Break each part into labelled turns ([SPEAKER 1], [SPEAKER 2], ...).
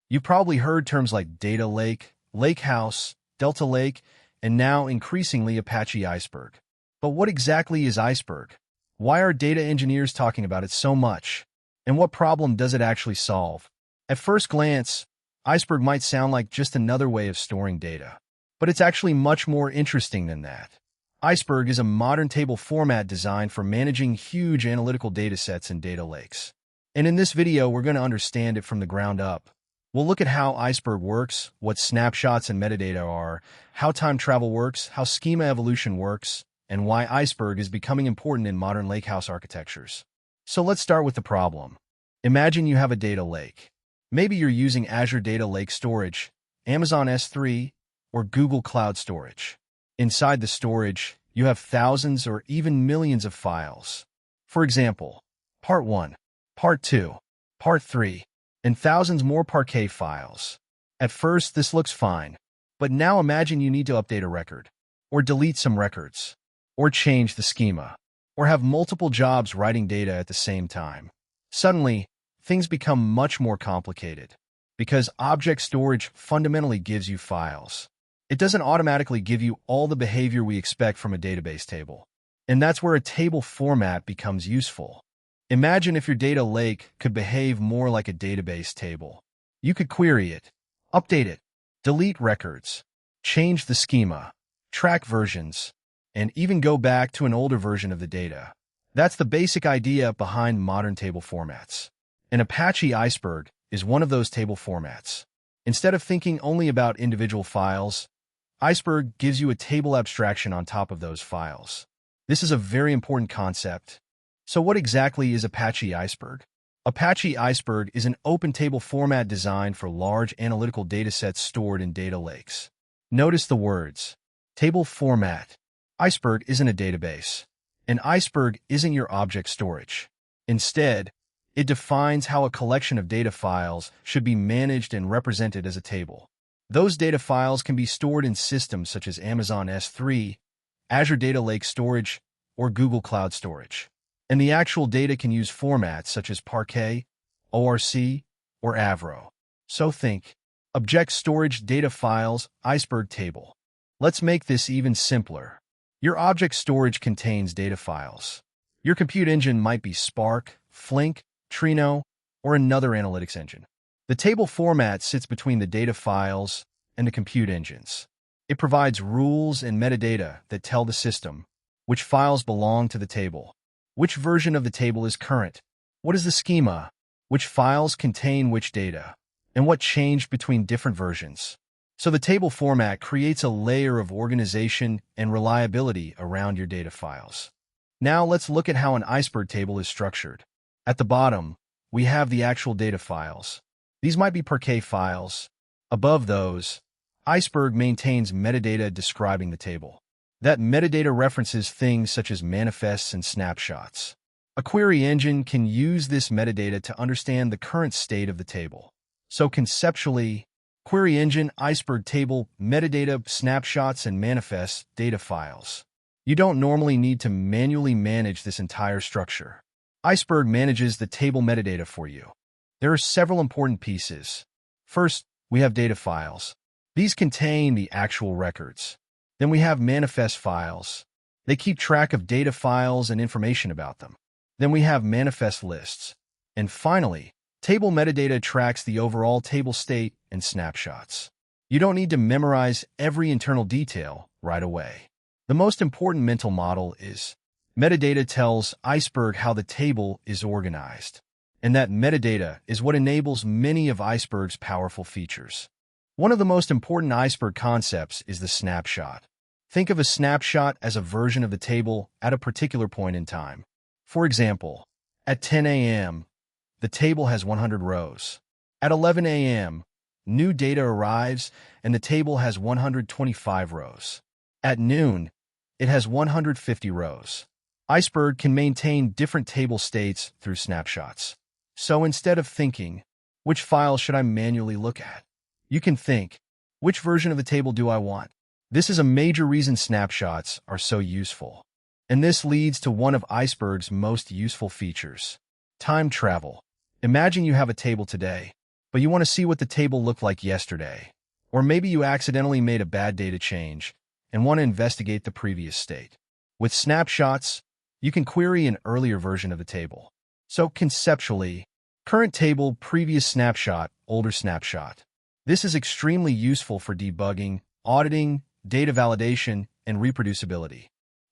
[SPEAKER 1] You've probably heard terms like data lake, lakehouse, delta lake, and now increasingly Apache Iceberg. But what exactly is Iceberg? Why are data engineers talking about it so much? And what problem does it actually solve? At first glance, Iceberg might sound like just another way of storing data. But it's actually much more interesting than that. Iceberg is a modern table format designed for managing huge analytical datasets and data lakes. And in this video, we're going to understand it from the ground up. We'll look at how Iceberg works, what snapshots and metadata are, how time travel works, how schema evolution works, and why Iceberg is becoming important in modern lakehouse architectures. So let's start with the problem. Imagine you have a data lake. Maybe you're using Azure Data Lake Storage, Amazon S3, or Google Cloud Storage. Inside the storage, you have thousands or even millions of files. For example, Part 1, Part 2, Part 3, and thousands more Parquet files. At first, this looks fine, but now imagine you need to update a record, or delete some records, or change the schema, or have multiple jobs writing data at the same time. Suddenly, things become much more complicated, because object storage fundamentally gives you files. It doesn't automatically give you all the behavior we expect from a database table. And that's where a table format becomes useful. Imagine if your data lake could behave more like a database table. You could query it, update it, delete records, change the schema, track versions, and even go back to an older version of the data. That's the basic idea behind modern table formats. And Apache Iceberg is one of those table formats. Instead of thinking only about individual files, Iceberg gives you a table abstraction on top of those files. This is a very important concept. So what exactly is Apache Iceberg? Apache Iceberg is an open table format designed for large analytical datasets stored in data lakes. Notice the words, table format. Iceberg isn't a database, and Iceberg isn't your object storage. Instead, it defines how a collection of data files should be managed and represented as a table. Those data files can be stored in systems such as Amazon S3, Azure Data Lake Storage, or Google Cloud Storage. And the actual data can use formats such as Parquet, ORC, or Avro. So think, object storage data files, Iceberg table. Let's make this even simpler. Your object storage contains data files. Your compute engine might be Spark, Flink, Trino, or another analytics engine. The table format sits between the data files and the compute engines. It provides rules and metadata that tell the system which files belong to the table, which version of the table is current, what is the schema, which files contain which data, and what changed between different versions. So the table format creates a layer of organization and reliability around your data files. Now let's look at how an Iceberg table is structured. At the bottom, we have the actual data files. These might be Parquet files. Above those, Iceberg maintains metadata describing the table. That metadata references things such as manifests and snapshots. A query engine can use this metadata to understand the current state of the table. So conceptually, query engine, Iceberg table, metadata, snapshots, and manifests, data files. You don't normally need to manually manage this entire structure. Iceberg manages the table metadata for you. There are several important pieces. First, we have data files. These contain the actual records. Then we have manifest files. They keep track of data files and information about them. Then we have manifest lists. And finally, table metadata tracks the overall table state and snapshots. You don't need to memorize every internal detail right away. The most important mental model is metadata tells Iceberg how the table is organized. And that metadata is what enables many of Iceberg's powerful features. One of the most important Iceberg concepts is the snapshot. Think of a snapshot as a version of the table at a particular point in time. For example, at 10 a.m., the table has 100 rows. At 11 a.m., new data arrives and the table has 125 rows. At noon, it has 150 rows. Iceberg can maintain different table states through snapshots. So instead of thinking, which file should I manually look at? You can think, which version of the table do I want? This is a major reason snapshots are so useful. And this leads to one of Iceberg's most useful features, time travel. Imagine you have a table today. but you want to see what the table looked like yesterday. Or maybe you accidentally made a bad data change and want to investigate the previous state. With snapshots, you can query an earlier version of the table. So conceptually, current table, previous snapshot, older snapshot. This is extremely useful for debugging, auditing, data validation, and reproducibility.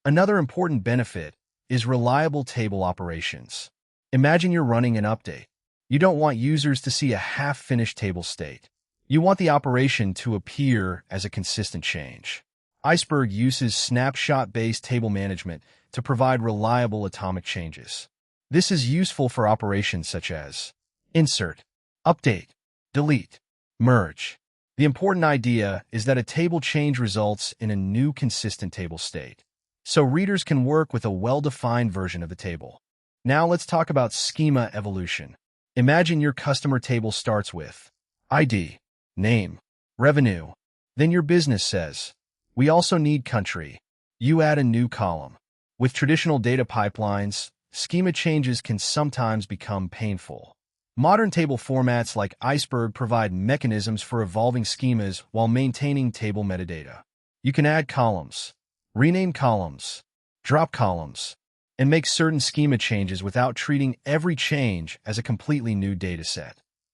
[SPEAKER 1] Another important benefit is reliable table operations. Imagine you're running an update. You don't want users to see a half-finished table state. You want the operation to appear as a consistent change. Iceberg uses snapshot-based table management to provide reliable atomic changes. This is useful for operations such as insert, update, delete, merge. The important idea is that a table change results in a new consistent table state, so readers can work with a well-defined version of the table. Now let's talk about schema evolution. Imagine your customer table starts with ID, name, revenue. Then your business says, we also need country. You add a new column. With traditional data pipelines, schema changes can sometimes become painful. Modern table formats like Iceberg provide mechanisms for evolving schemas while maintaining table metadata. You can add columns, rename columns, drop columns, and make certain schema changes without treating every change as a completely new dataset.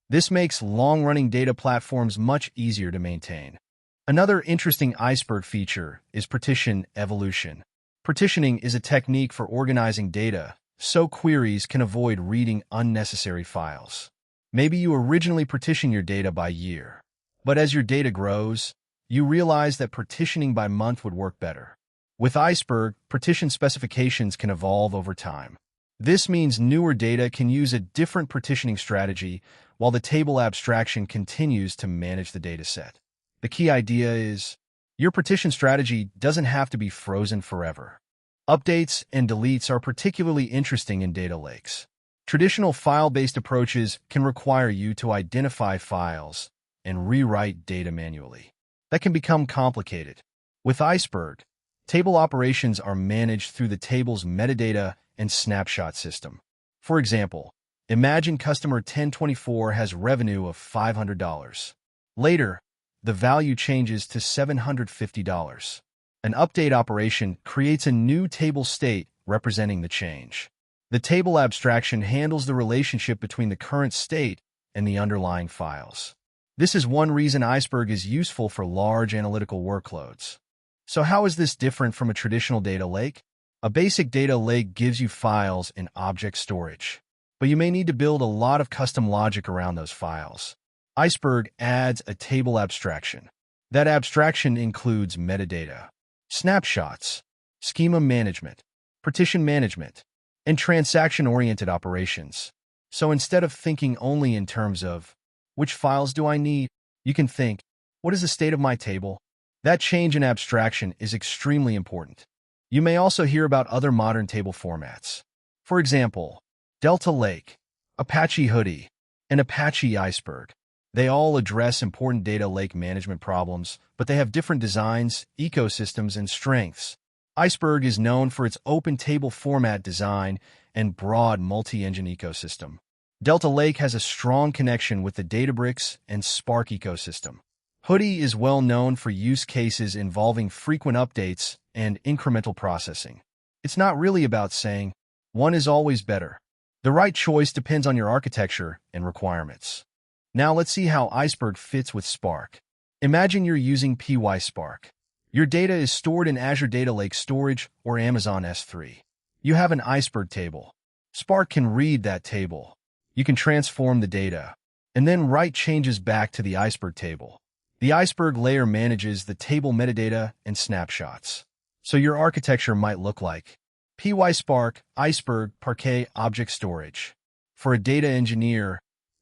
[SPEAKER 1] This makes long-running data platforms much easier to maintain. Another interesting Iceberg feature is partition evolution. Partitioning is a technique for organizing data, so queries can avoid reading unnecessary files. Maybe you originally partition your data by year, but as your data grows, you realize that partitioning by month would work better. With Iceberg, partition specifications can evolve over time. This means newer data can use a different partitioning strategy while the table abstraction continues to manage the dataset. The key idea is, your partition strategy doesn't have to be frozen forever. Updates and deletes are particularly interesting in data lakes. Traditional file-based approaches can require you to identify files and rewrite data manually. That can become complicated. With Iceberg, table operations are managed through the table's metadata and snapshot system. For example, imagine customer 1024 has revenue of $500. Later, the value changes to $750. An update operation creates a new table state representing the change. The table abstraction handles the relationship between the current state and the underlying files. This is one reason Iceberg is useful for large analytical workloads. So how is this different from a traditional data lake? A basic data lake gives you files in object storage, but you may need to build a lot of custom logic around those files. Iceberg adds a table abstraction. That abstraction includes metadata, snapshots, schema management, partition management, and transaction-oriented operations. So instead of thinking only in terms of, which files do I need, you can think, what is the state of my table? That change in abstraction is extremely important. You may also hear about other modern table formats. For example, Delta Lake, Apache Hudi, and Apache Iceberg. They all address important data lake management problems, but they have different designs, ecosystems, and strengths. Iceberg is known for its open table format design and broad multi-engine ecosystem. Delta Lake has a strong connection with the Databricks and Spark ecosystem. Hudi is well known for use cases involving frequent updates and incremental processing. It's not really about saying, one is always better. The right choice depends on your architecture and requirements. Now let's see how Iceberg fits with Spark. Imagine you're using PySpark. Your data is stored in Azure Data Lake Storage or Amazon S3. You have an Iceberg table. Spark can read that table. You can transform the data, and then write changes back to the Iceberg table. The Iceberg layer manages the table metadata and snapshots. So your architecture might look like PySpark, Iceberg, Parquet, Object Storage. For a data engineer,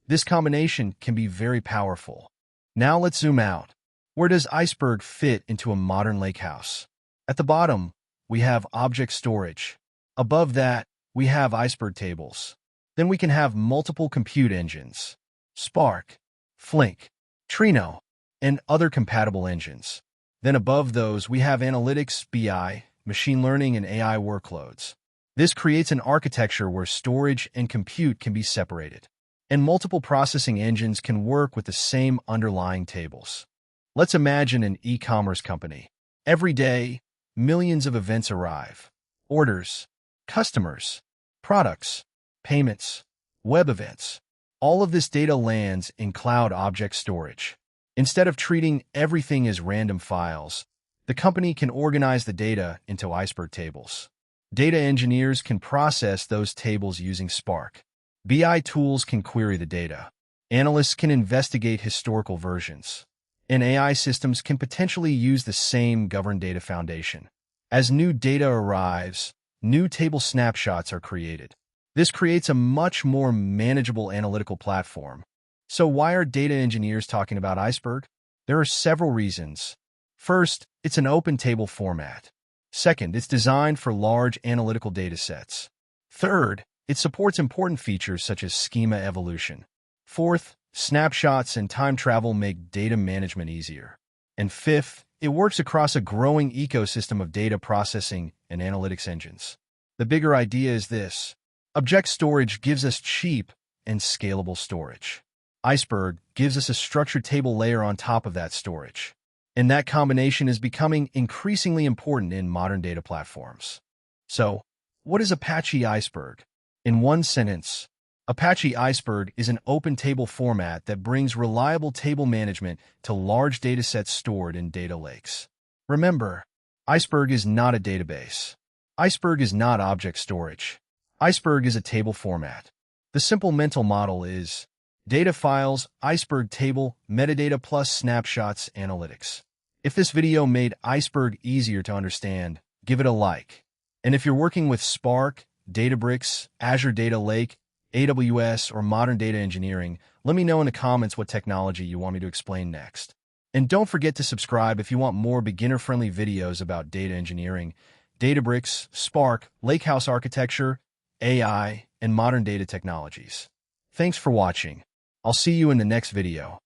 [SPEAKER 1] this combination can be very powerful. Now let's zoom out. Where does Iceberg fit into a modern lakehouse? At the bottom, we have object storage. Above that, we have Iceberg tables. Then we can have multiple compute engines, Spark, Flink, Trino, and other compatible engines. Then above those, we have analytics, BI, machine learning, and AI workloads. This creates an architecture where storage and compute can be separated. and multiple processing engines can work with the same underlying tables. Let's imagine an e-commerce company. Every day, millions of events arrive. Orders, customers, products, payments, web events. All of this data lands in cloud object storage. Instead of treating everything as random files, the company can organize the data into Iceberg tables. Data engineers can process those tables using Spark. BI tools can query the data. Analysts can investigate historical versions. And AI systems can potentially use the same governed data foundation. As new data arrives, new table snapshots are created. This creates a much more manageable analytical platform. So why are data engineers talking about Iceberg? There are several reasons. First, it's an open table format. Second, it's designed for large analytical datasets. Third, it supports important features such as Schema Evolution. Fourth, snapshots and time travel make data management easier. And fifth, it works across a growing ecosystem of data processing and analytics engines. The bigger idea is this. Object storage gives us cheap and scalable storage. Iceberg gives us a structured table layer on top of that storage. And that combination is becoming increasingly important in modern data platforms. So, what is Apache Iceberg? In one sentence, Apache Iceberg is an open table format that brings reliable table management to large datasets stored in data lakes. Remember, Iceberg is not a database. Iceberg is not object storage. Iceberg is a table format. The simple mental model is data files, Iceberg table, metadata plus snapshots, analytics. If this video made Iceberg easier to understand, give it a like. And if you're working with Spark, Databricks, Azure Data Lake, AWS, or modern data engineering, let me know in the comments what technology you want me to explain next. And don't forget to subscribe if you want more beginner-friendly videos about data engineering, Databricks, Spark, Lakehouse architecture, AI, and modern data technologies. Thanks for watching. I'll see you in the next video.